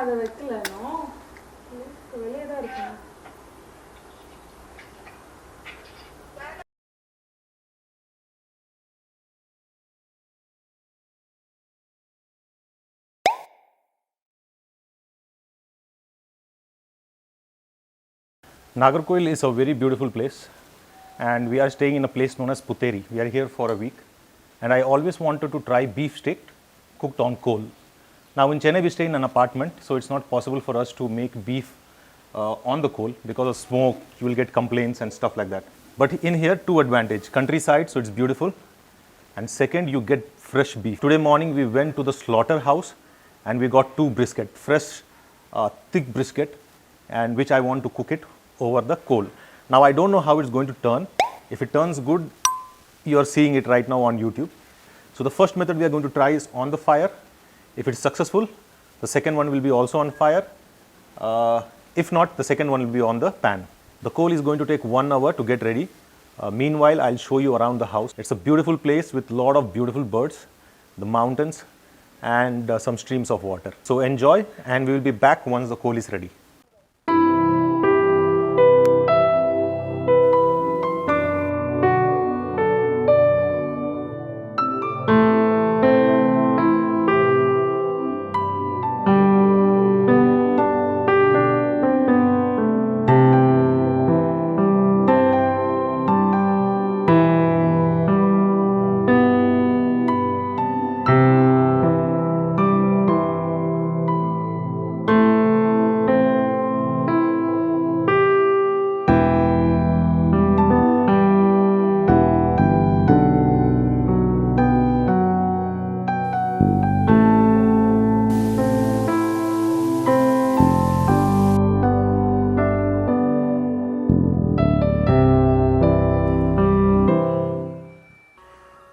அதை வைக்கலனோ வெளியே தான் இருக்கணும். Nagarkoil is a very beautiful place, and we are staying in a place known as Puteri. We are here for a week, and I always wanted to try beef steak cooked on coal. Now in Chennai we stay in an apartment, so it's not possible for us to make beef on the coal because of smoke. You will get complaints and stuff like that. But in here, two advantage: countryside, so it's beautiful, and second, you get fresh beef. Today morning we went to the slaughterhouse and we got two brisket, fresh thick brisket, and which I want to cook it over the coal. Now I don't know how it's going to turn. If it turns good, you are seeing it right now on YouTube. So the first method we are going to try is on the fire. If it's successful, the second one will be also on fire. If not, the second one will be on the pan. The coal is going to take 1 hour to get ready. Meanwhile, I'll show you around the house. It's a beautiful place with a lot of beautiful birds, the mountains, and some streams of water. So enjoy, and we will be back once the coal is ready.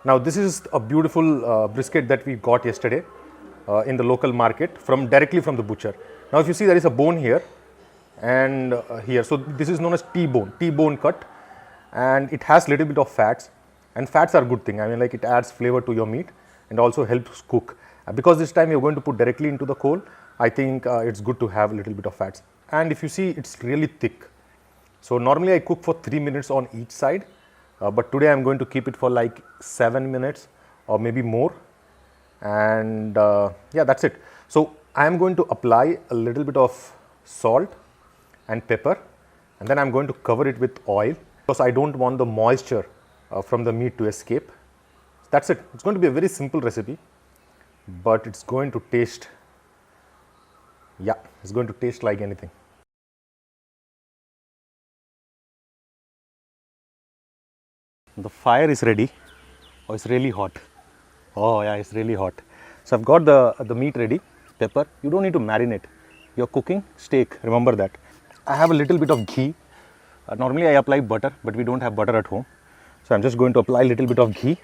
Now this is a beautiful brisket that we got yesterday in the local market directly from the butcher. Now if you see, there is a bone here and here. So this is known as T-bone cut, and it has little bit of fats, and fats are a good thing. I mean, like, it adds flavor to your meat and also helps cook. Because this time you're going to put directly into the coal, I think it's good to have a little bit of fats. And if you see, it's really thick. So normally I cook for 3 minutes on each side. But today I'm going to keep it for like 7 minutes or maybe more, and yeah, that's it. So I am going to apply a little bit of salt and pepper, and then I'm going to cover it with oil because I don't want the moisture from the meat to escape. That's it. It's going to be a very simple recipe, but it's going to taste, yeah, it's going to taste like anything. The fire is ready. Oh, it's really hot. Oh yeah, it's really hot. So I've got the meat ready. Pepper. You don't need to marinate. You're cooking steak, remember that. I have a little bit of ghee. Normally I apply butter, but we don't have butter at home. So I'm just going to apply a little bit of ghee.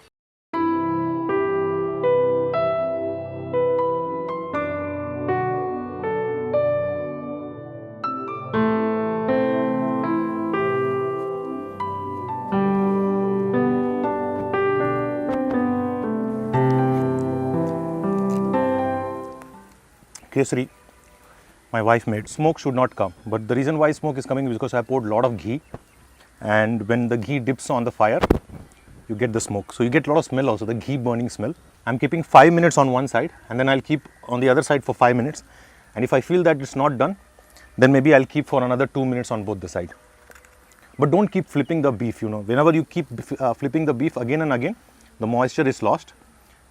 Kesari, my wife made. Smoke should not come, but the reason why smoke is coming is because I poured a lot of ghee, and when the ghee dips on the fire, you get the smoke. So you get a lot of smell also, the ghee burning smell. I'm keeping 5 minutes on one side, and then I'll keep on the other side for 5 minutes. And if I feel that it's not done, then maybe I'll keep for another 2 minutes on both the sides. But don't keep flipping the beef, you know. Whenever you keep flipping the beef again and again, the moisture is lost,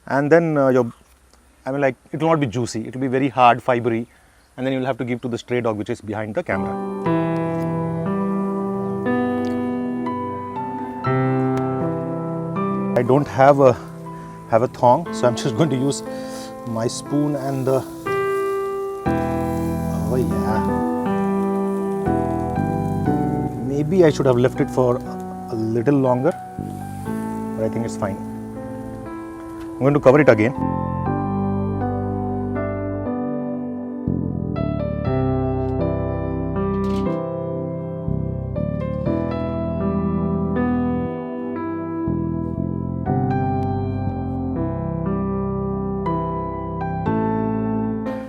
and then it will not be juicy. It will be very hard, fibery, and then you will have to give to the stray dog which is behind the camera. I don't have a thong, so I'm just going to use my spoon and the. Oh yeah. Maybe I should have left it for a little longer, but I think it's fine. I'm going to cover it again.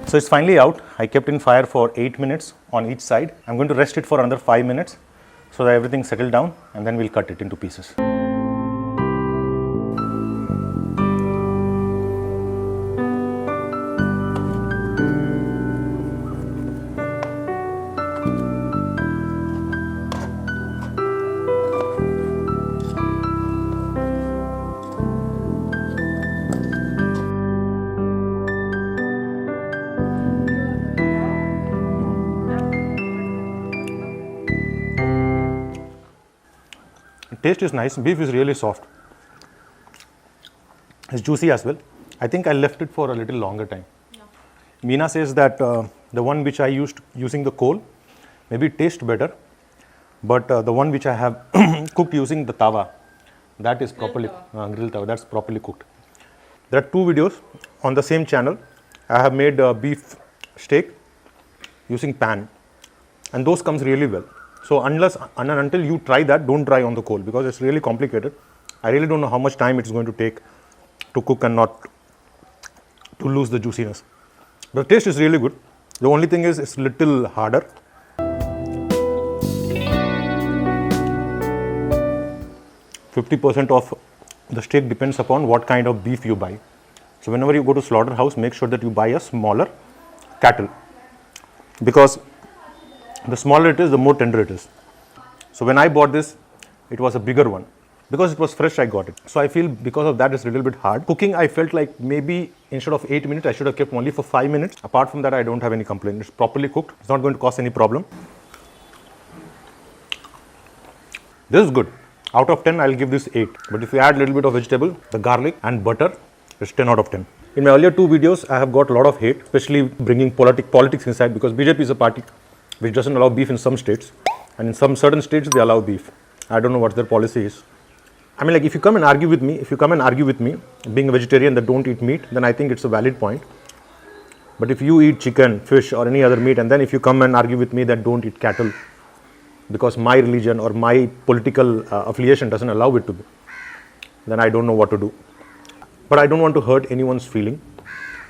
So So it's finally out. I kept in fire for 8 minutes on each side. I'm going to rest it for another 5 minutes so that everything settled down, and then we'll cut it into pieces. Taste is nice. Beef is really soft. It's juicy as well. I think I left it for a little longer time. Yeah. Meena says that the one which I used using the coal, maybe it tastes better, but the one which I have cooked using the tawa, that is properly grill tawa, that's properly cooked. There are 2 videos on the same channel. I have made beef steak using pan, and those comes really well. So unless and until you try that, don't try on the coal because it's really complicated. I really don't know how much time it's going to take to cook and not to lose the juiciness. But the taste is really good. The only thing is it's little harder. %50 of the steak depends upon what kind of beef you buy. So whenever you go to slaughterhouse, make sure that you buy a smaller cattle, because the smaller it is, the more tender it is. So when I bought this, it was a bigger one. Because it was fresh, I got it. So I feel because of that, it's a little bit hard. Cooking, I felt like maybe instead of 8 minutes, I should have kept only for 5 minutes. Apart from that, I don't have any complaint. It's properly cooked. It's not going to cause any problem. This is good. Out of 10, I'll give this 8. But if you add a little bit of vegetable, the garlic and butter, it's 10 out of 10. In my earlier 2 videos, I have got a lot of hate, especially bringing politics inside, because BJP is a party which doesn't allow beef in some states, and in some certain states they allow beef. I don't know what their policy is. I mean, like, if you come and argue with me, being a vegetarian that don't eat meat, then I think it's a valid point. But if you eat chicken, fish or any other meat, and then if you come and argue with me that don't eat cattle because my religion or my political affiliation doesn't allow it to be, then I don't know what to do. But I don't want to hurt anyone's feeling,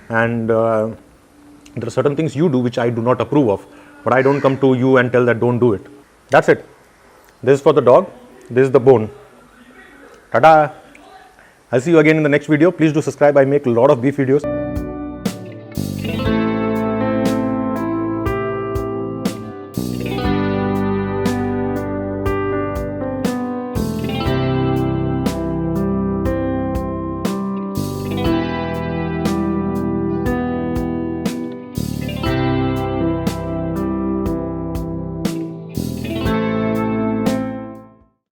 and there are certain things you do which I do not approve of. But I don't come to you and tell that don't do it. That's it. This is for the dog. This is the bone. Ta-da! I'll see you again in the next video. Please do subscribe. I make a lot of beef videos.